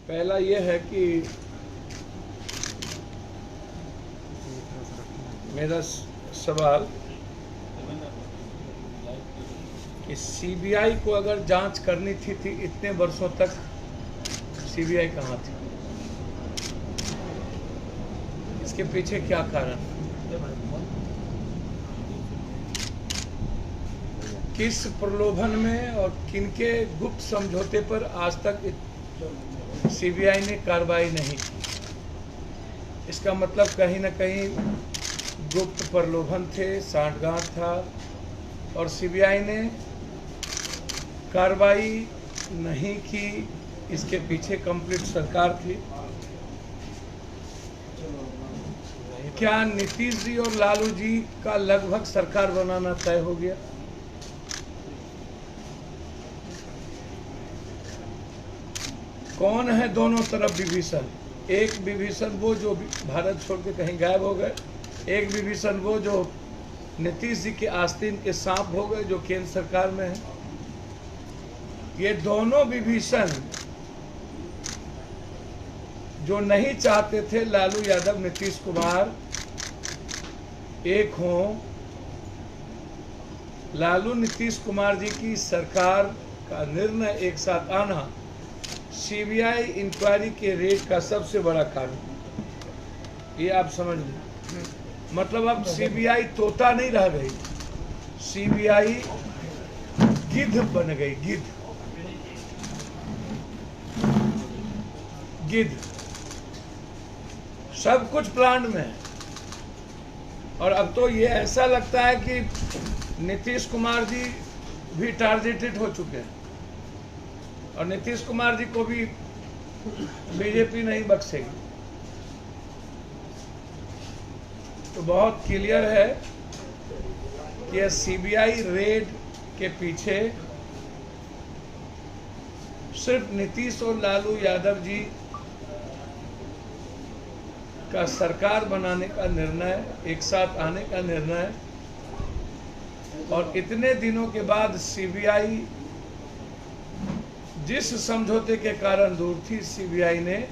पहला ये है कि मेरा सवाल कि सीबीआई को अगर जांच करनी थी इतने वर्षों तक सीबीआई कहाँ थी? इसके पीछे क्या कारण? किस प्रलोभन में और किनके गुप्त समझौते पर आज तक सीबीआई ने कार्रवाई नहीं की? इसका मतलब कहीं ना कहीं गुप्त प्रलोभन थे, सांठगांठ था और सीबीआई ने कार्रवाई नहीं की। इसके पीछे कंप्लीट सरकार थी। क्या नीतीश जी और लालू जी का लगभग सरकार बनाना तय हो गया? कौन है दोनों तरफ विभीषण? एक विभीषण वो जो भारत छोड़ के कहीं गायब हो गए, एक विभीषण वो जो नीतीश जी के आस्तीन के सांप हो गए जो केंद्र सरकार में है। ये दोनों विभीषण जो नहीं चाहते थे लालू यादव नीतीश कुमार एक हों, लालू नीतीश कुमार जी की सरकार का निर्णय एक साथ आना सीबीआई इंक्वायरी के रेट का सबसे बड़ा कारण। ये आप समझ लें। मतलब अब सीबीआई तोता नहीं रह गई, सीबीआई गिद्ध बन गई। गिद्ध सब कुछ प्लान में है। और अब तो ये ऐसा लगता है कि नीतीश कुमार जी भी टारगेटेड हो चुके हैं और नीतीश कुमार जी को भी बीजेपी नहीं बख्शेगी। तो बहुत क्लियर है कि सीबीआई रेड के पीछे सिर्फ नीतीश और लालू यादव जी का सरकार बनाने का निर्णय, एक साथ आने का निर्णय, और इतने दिनों के बाद सीबीआई जिस समझौते के कारण दूर थी, सीबीआई ने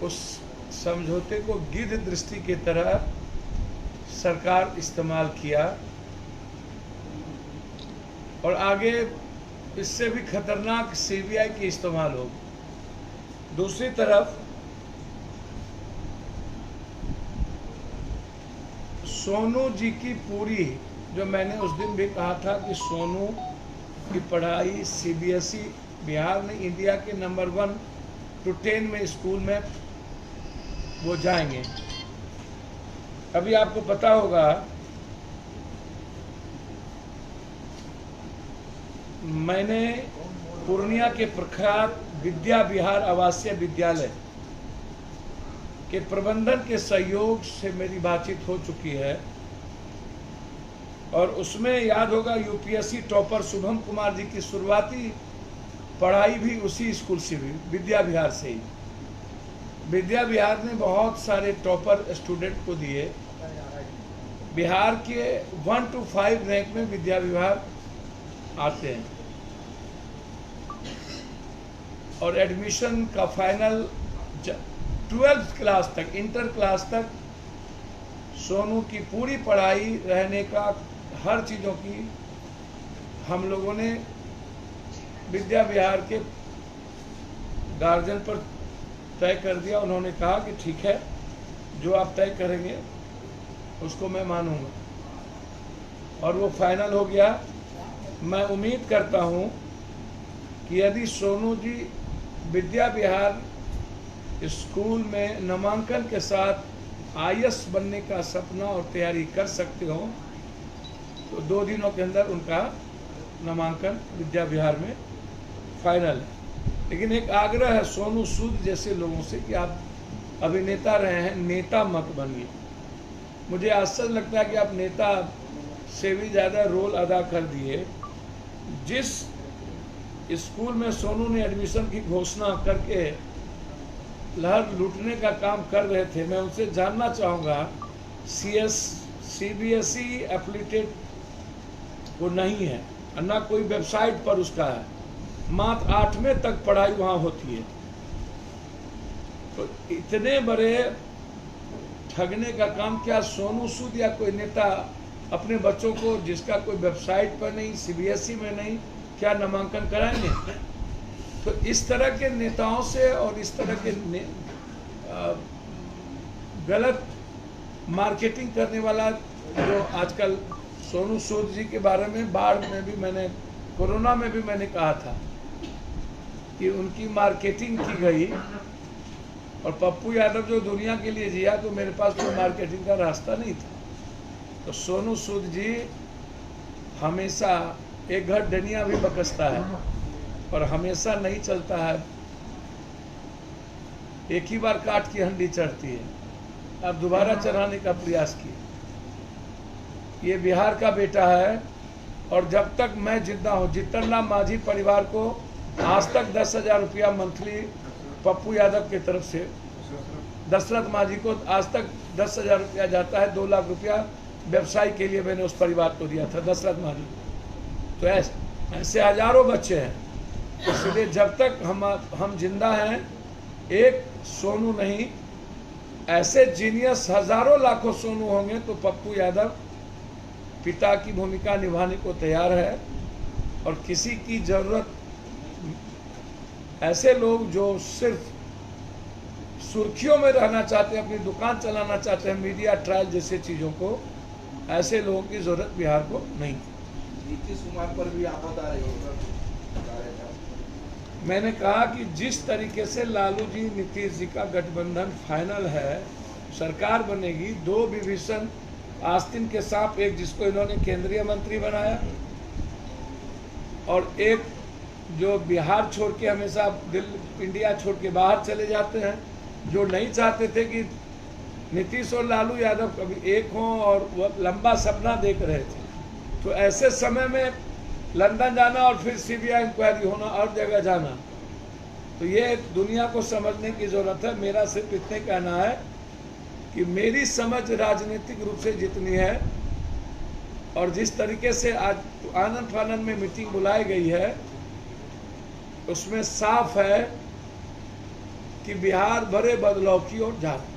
उस समझौते को गिद्ध दृष्टि की तरह सरकार इस्तेमाल किया और आगे इससे भी खतरनाक सीबीआई की इस्तेमाल हो। दूसरी तरफ सोनू जी की पूरी, जो मैंने उस दिन भी कहा था कि सोनू की पढ़ाई सीबीएसई बिहार में इंडिया के नंबर 1 to 10 में स्कूल में वो जाएंगे। अभी आपको पता होगा मैंने पूर्णिया के प्रख्यात विद्या विहार आवासीय विद्यालय के प्रबंधन के सहयोग से मेरी बातचीत हो चुकी है और उसमें याद होगा यूपीएससी टॉपर शुभम कुमार जी की शुरुआती पढ़ाई भी उसी स्कूल से हुई, विद्या विहार से ही। विद्या विहार ने बहुत सारे टॉपर स्टूडेंट को दिए। बिहार के 1 to 5 रैंक में विद्या विहार आते हैं और एडमिशन का फाइनल 12th क्लास तक, इंटर क्लास तक सोनू की पूरी पढ़ाई, रहने का, हर चीज़ों की हम लोगों ने विद्या विहार के गार्जियन पर तय कर दिया। उन्होंने कहा कि ठीक है, जो आप तय करेंगे उसको मैं मानूंगा और वो फाइनल हो गया। मैं उम्मीद करता हूँ कि यदि सोनू जी विद्या विहार स्कूल में नामांकन के साथ आईएएस बनने का सपना और तैयारी कर सकते हो तो 2 दिनों के अंदर उनका नामांकन विद्या विहार में फाइनल है। लेकिन एक आग्रह है सोनू सूद जैसे लोगों से कि आप अभिनेता रहे हैं, नेता मत बनिए। मुझे आश्चर्य लगता है कि आप नेता से भी ज़्यादा रोल अदा कर दिए। जिस स्कूल में सोनू ने एडमिशन की घोषणा करके लहर लूटने का काम कर रहे थे, मैं उनसे जानना चाहूँगा, सीबीएसई एफिलिएटेड वो नहीं है, ना कोई वेबसाइट पर उसका है। मात्र 8वें तक पढ़ाई वहाँ होती है। तो इतने बड़े ठगने का काम क्या सोनू सूद या कोई नेता अपने बच्चों को, जिसका कोई वेबसाइट पर नहीं, सीबीएसई में नहीं, क्या नामांकन कराएंगे? तो इस तरह के नेताओं से और इस तरह के गलत मार्केटिंग करने वाला जो आजकल सोनू सूद जी के बारे में बाढ़ में भी मैंने, कोरोना में भी मैंने कहा था कि उनकी मार्केटिंग की गई, और पप्पू यादव जो दुनिया के लिए जिया तो मेरे पास कोई मार्केटिंग का रास्ता नहीं था। तो सोनू सूद जी हमेशा एक घर डनिया भी बकसता है और हमेशा नहीं चलता है, एक ही बार काट की हंडी चढ़ती है। अब दोबारा चढ़ाने का प्रयास किए। ये बिहार का बेटा है और जब तक मैं जिंदा हूँ, जीतन राम मांझी परिवार को आज तक 10,000 रुपया मंथली पप्पू यादव की तरफ से, दशरथ मांझी को आज तक 10,000 रुपया जाता है। 2 लाख रुपया व्यवसाय के लिए मैंने उस परिवार को दिया था, दशरथ मांझी। तो ऐसे हजारों बच्चे हैं। इसलिए जब तक हम जिंदा हैं, एक सोनू नहीं, ऐसे जीनियस हजारों लाखों सोनू होंगे तो पप्पू यादव पिता की भूमिका निभाने को तैयार है। और किसी की जरूरत, ऐसे लोग जो सिर्फ सुर्खियों में रहना चाहते हैं, अपनी दुकान चलाना चाहते हैं, मीडिया ट्रायल जैसे चीज़ों को, ऐसे लोगों की जरूरत बिहार को नहीं। नीतीश कुमार पर भी आपत्ति आ रही है। मैंने कहा कि जिस तरीके से लालू जी नीतीश जी का गठबंधन फाइनल है, सरकार बनेगी, 2 विभीषण आस्तीन के सांप, एक जिसको इन्होंने केंद्रीय मंत्री बनाया और एक जो बिहार छोड़ के हमेशा इंडिया छोड़ के बाहर चले जाते हैं, जो नहीं चाहते थे कि नीतीश और लालू यादव कभी एक हों, और वह लंबा सपना देख रहे थे। तो ऐसे समय में लंदन जाना और फिर सीबीआई इंक्वायरी होना और जगह जाना, तो ये दुनिया को समझने की जरूरत है। मेरा सिर्फ इतने कहना है कि मेरी समझ राजनीतिक रूप से जितनी है और जिस तरीके से आज आनंद फानंद में मीटिंग बुलाई गई है, उसमें साफ है कि बिहार बड़े बदलाव की ओर जा रहा है।